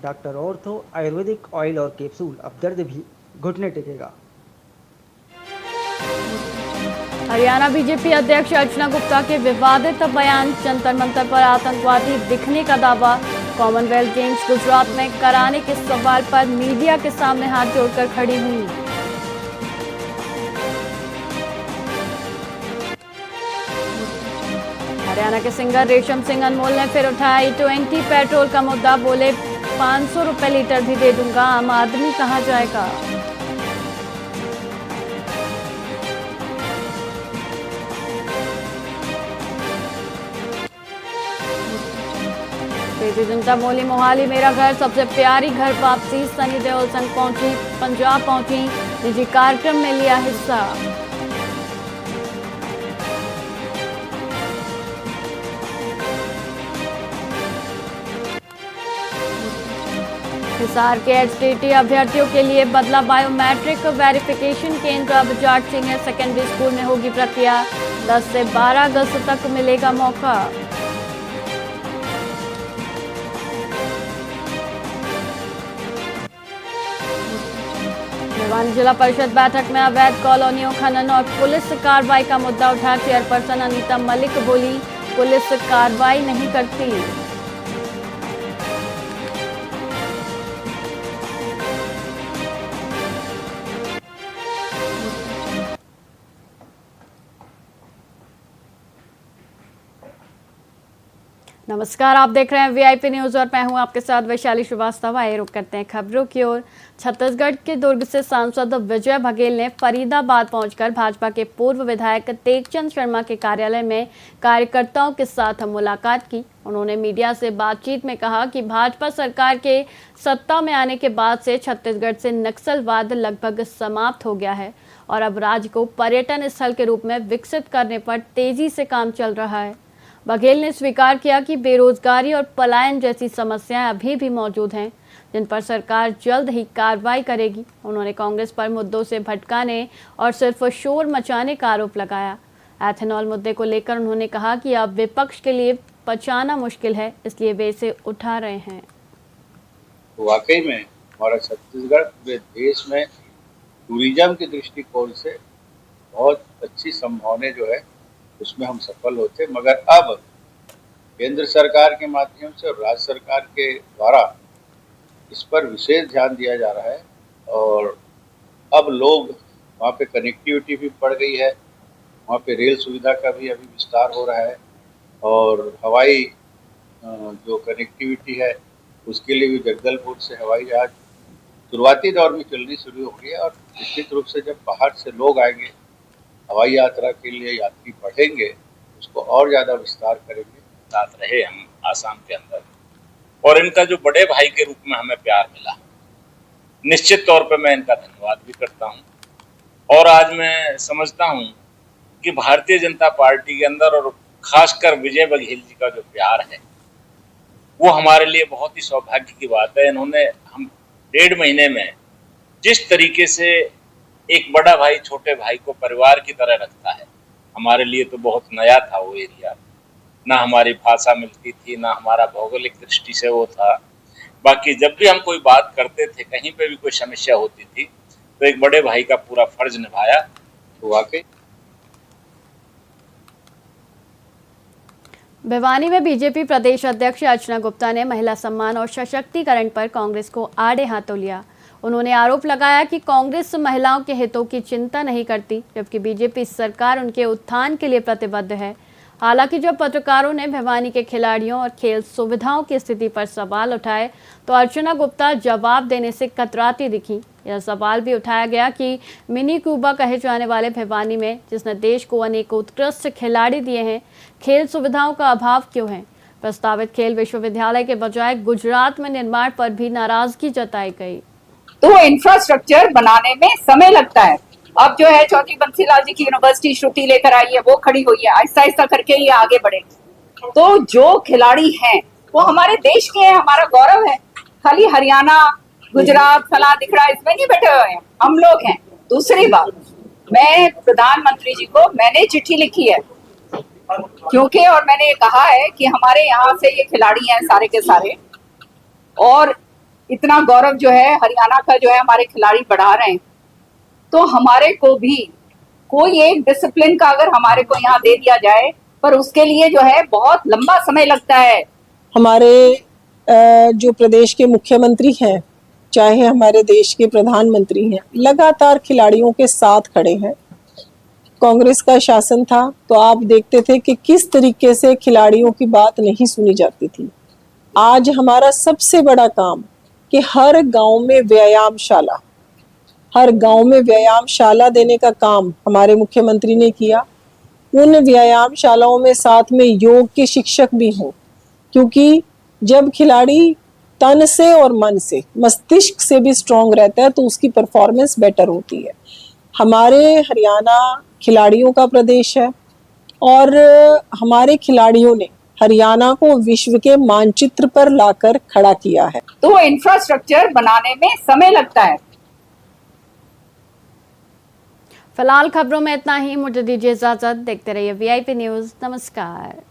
Doctor ortho Ayurvedic oil और capsule, अब दर्द भी घुटने टेकेगा। हरियाणा बीजेपी अध्यक्ष अर्चना गुप्ता के विवादित बयान, जंतर मंतर पर आतंकवादी दिखने का दावा। कॉमनवेल्थ गेम्स गुजरात में कराने के सवाल पर मीडिया के सामने हाथ जोड़कर खड़ी हुई। हरियाणा के सिंगर रेशम सिंह अनमोल ने फिर उठाया E20 पेट्रोल का मुद्दा। बोले 500 रुपए लीटर भी दे दूंगा, आम आदमी कहां जाएगा। प्रीति जिंटा बोली, मोहाली मेरा घर, सबसे प्यारी घर वापसी। सनी देओल संग पहुंची, पंजाब पहुंची, निजी कार्यक्रम में लिया हिस्सा। हिसार के HTT अभ्यर्थियों के लिए बदला बायोमेट्रिक वेरिफिकेशन केंद्र। अब जाट सीनियर सेकेंडरी स्कूल में होगी प्रक्रिया। 10 से 12 अगस्त तक मिलेगा मौका। भिवानी जिला परिषद बैठक में अवैध कॉलोनियों, खनन और पुलिस कार्रवाई का मुद्दा उठा। चेयरपर्सन अनीता मलिक बोली, पुलिस कार्रवाई नहीं करती। नमस्कार, आप देख रहे हैं VIP न्यूज और मैं हूं आपके साथ वैशाली श्रीवास्तव। आइए रुक करते हैं खबरों की ओर। छत्तीसगढ़ के दुर्ग से सांसद विजय बघेल ने फरीदाबाद पहुंचकर भाजपा के पूर्व विधायक तेगचंद शर्मा के कार्यालय में कार्यकर्ताओं के साथ मुलाकात की। उन्होंने मीडिया से बातचीत में कहा कि भाजपा सरकार के सत्ता में आने के बाद से छत्तीसगढ़ से नक्सलवाद लगभग समाप्त हो गया है और अब राज्य को पर्यटन स्थल के रूप में विकसित करने पर तेजी से काम चल रहा है। बघेल ने स्वीकार किया कि बेरोजगारी और पलायन जैसी समस्याएं अभी भी मौजूद हैं, जिन पर सरकार जल्द ही कार्रवाई करेगी। उन्होंने कांग्रेस पर मुद्दों से भटकाने और सिर्फ शोर मचाने का आरोप लगाया। एथेनॉल मुद्दे को लेकर उन्होंने कहा कि अब विपक्ष के लिए पचाना मुश्किल है, इसलिए वे इसे उठा रहे हैं। वाकई में हमारा छत्तीसगढ़ पूरे देश में टूरिज्म के दृष्टिकोण से बहुत अच्छी संभावनाएं जो है उसमें हम सफल होते, मगर अब केंद्र सरकार के माध्यम से और राज्य सरकार के द्वारा इस पर विशेष ध्यान दिया जा रहा है और अब लोग वहाँ पे कनेक्टिविटी भी बढ़ गई है, वहाँ पे रेल सुविधा का भी अभी विस्तार हो रहा है और हवाई जो कनेक्टिविटी है उसके लिए भी जगदलपुर से हवाई जहाज शुरुआती दौर में चलनी शुरू हो गई है और निश्चित रूप से जब बाहर से लोग आएंगे, हवाई यात्रा के लिए यात्री बढ़ेंगे, उसको और ज़्यादा विस्तार करेंगे। साथ रहे हम आसाम के अंदर और इनका जो बड़े भाई के रूप में हमें प्यार मिला, निश्चित तौर पे मैं इनका धन्यवाद भी करता हूं। और आज मैं समझता हूं कि भारतीय जनता पार्टी के अंदर और खासकर विजय बघेल जी का जो प्यार है वो हमारे लिए बहुत ही सौभाग्य की बात है। इन्होंने हम 1.5 महीने में जिस तरीके से एक बड़ा भाई छोटे भाई को परिवार की तरह रखता है, हमारे लिए तो बहुत नया था वो एरिया। ना हमारी भाषा मिलती थी, ना हमारा भौगोलिक दृष्टि से वो था। बाकी जब भी हम कोई बात करते थे, कहीं पे भी कोई समस्या होती थी, तो एक बड़े भाई का पूरा फर्ज निभाया। तो वाकई भिवानी में बीजेपी प्रदेश अध्यक्ष अर्चना गुप्ता ने महिला सम्मान और सशक्तिकरण पर कांग्रेस को आड़े हाथों लिया। उन्होंने आरोप लगाया कि कांग्रेस महिलाओं के हितों की चिंता नहीं करती, जबकि बीजेपी सरकार उनके उत्थान के लिए प्रतिबद्ध है। हालांकि जब पत्रकारों ने भिवानी के खिलाड़ियों और खेल सुविधाओं की स्थिति पर सवाल उठाए तो अर्चना गुप्ता जवाब देने से कतराती दिखी। यह सवाल भी उठाया गया कि मिनी क्यूबा कहे जाने वाले भिवानी में, जिसने देश को अनेक उत्कृष्ट खिलाड़ी दिए हैं, खेल सुविधाओं का अभाव क्यों है। प्रस्तावित खेल विश्वविद्यालय के बजाय गुजरात में निर्माण पर भी नाराजगी जताई गई। तो इंफ्रास्ट्रक्चर बनाने में समय लगता है। अब जो है चौधरी बंसीलाल जी की यूनिवर्सिटी श्रुति लेकर आई है, वो खड़ी हुई है, आहिस्ता आहिस्ता करके ये आगे बढ़े। तो जो खिलाड़ी हैं वो हमारे देश के हैं, हमारा गौरव है। खाली हरियाणा, गुजरात, फला दिखड़ा इसमें नहीं बैठे हुए हैं, हम लोग हैं। दूसरी बात, मैं प्रधानमंत्री जी को मैंने चिट्ठी लिखी है, क्योंकि और मैंने कहा है कि हमारे यहाँ से ये खिलाड़ी हैं सारे के सारे, और इतना गौरव जो है हरियाणा का जो है हमारे खिलाड़ी बढ़ा रहे हैं, तो हमारे को भी कोई एक डिसिप्लिन का अगर हमारे को यहाँ दे दिया जाए, पर उसके लिए जो है बहुत लंबा समय लगता है। हमारे जो प्रदेश के मुख्यमंत्री हैं, चाहे हमारे देश के प्रधानमंत्री हैं, लगातार खिलाड़ियों के साथ खड़े हैं। कांग्रेस का शासन था तो आप देखते थे कि किस तरीके से खिलाड़ियों की बात नहीं सुनी जाती थी। आज हमारा सबसे बड़ा काम कि हर गांव में व्यायामशाला देने का काम हमारे मुख्यमंत्री ने किया। उन व्यायामशालाओं में साथ में योग के शिक्षक भी हों, क्योंकि जब खिलाड़ी तन से और मन से, मस्तिष्क से भी स्ट्रांग रहता है तो उसकी परफॉर्मेंस बेटर होती है। हमारे हरियाणा खिलाड़ियों का प्रदेश है और हमारे खिलाड़ियों ने हरियाणा को विश्व के मानचित्र पर लाकर खड़ा किया है। तो इंफ्रास्ट्रक्चर बनाने में समय लगता है। फिलहाल खबरों में इतना ही, मुझे दीजिए इजाजत। देखते रहिए VIP न्यूज़। नमस्कार।